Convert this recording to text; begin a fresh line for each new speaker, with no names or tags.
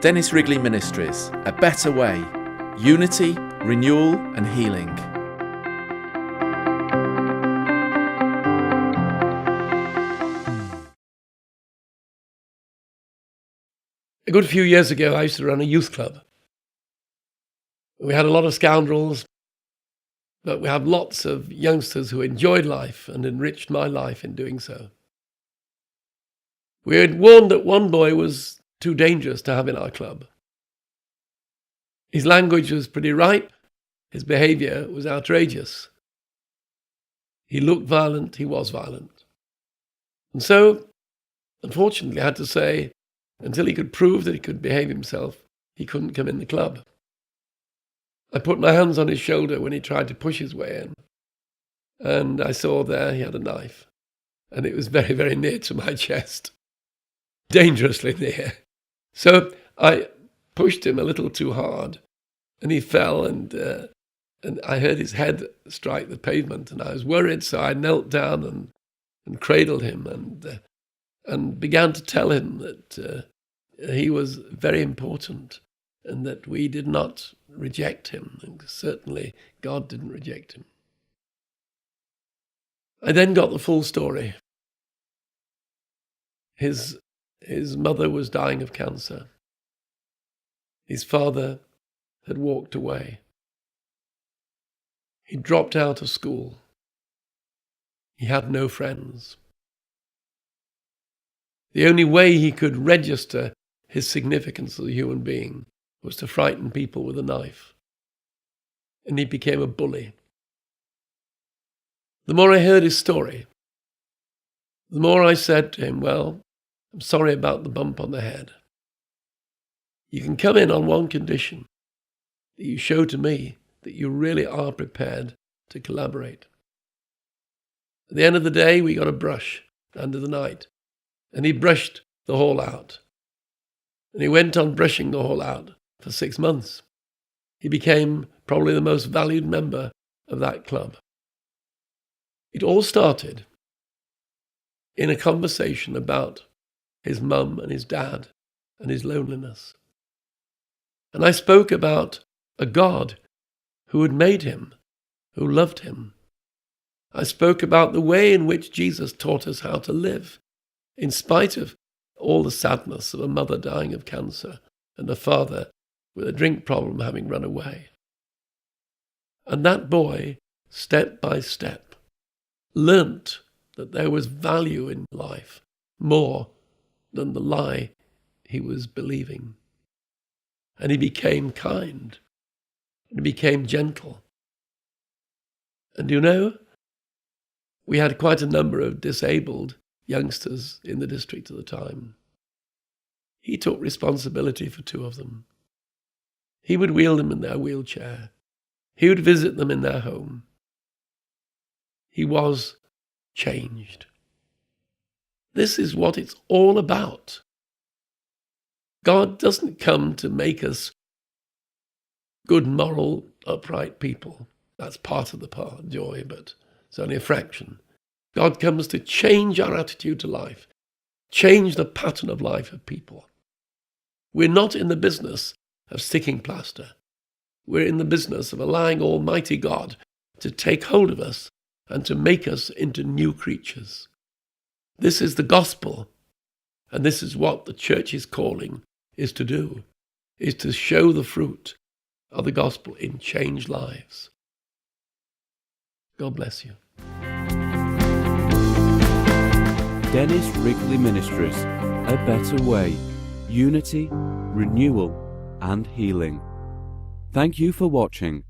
Dennis Wrigley Ministries, a better way, unity, renewal and healing.
A good few years ago, I used to run a youth club. We had a lot of scoundrels, but we had lots of youngsters who enjoyed life and enriched my life in doing so. We had warned that one boy was too dangerous to have in our club. His language was pretty ripe. His behavior was outrageous. He looked violent. He was violent. And so, unfortunately, I had to say, until he could prove that he could behave himself, he couldn't come in the club. I put my hands on his shoulder when he tried to push his way in, and I saw there he had a knife, and it was very, very near to my chest, dangerously near. So I pushed him a little too hard, and he fell, and I heard his head strike the pavement, and I was worried, so I knelt down and cradled him and began to tell him that he was very important and that we did not reject him, and certainly God didn't reject him. I then got the full story. His mother was dying of cancer. His father had walked away. He dropped out of school. He had no friends. The only way he could register his significance as a human being was to frighten people with a knife. And he became a bully. The more I heard his story, the more I said to him, well, I'm sorry about the bump on the head. You can come in on one condition, that you show to me that you really are prepared to collaborate. At the end of the day, we got a brush under the night, and he brushed the hall out. And he went on brushing the hall out for 6 months. He became probably the most valued member of that club. It all started in a conversation about his mum and his dad and his loneliness. And I spoke about a God who had made him, who loved him. I spoke about the way in which Jesus taught us how to live, in spite of all the sadness of a mother dying of cancer and a father with a drink problem having run away. And that boy, step by step, learnt that there was value in life more than the lie he was believing. And he became kind, and he became gentle. And you know, we had quite a number of disabled youngsters in the district at the time. He took responsibility for 2 of them. He would wheel them in their wheelchair. He would visit them in their home. He was changed. This is what it's all about. God doesn't come to make us good, moral, upright people. That's part of the joy, but it's only a fraction. God comes to change our attitude to life, change the pattern of life of people. We're not in the business of sticking plaster. We're in the business of allowing Almighty God to take hold of us and to make us into new creatures. This is the gospel, and this is what the church's calling is to do, is to show the fruit of the gospel in changed lives. God bless you.
Dennis Wrigley Ministries, a better way, unity, renewal and healing. Thank you for watching.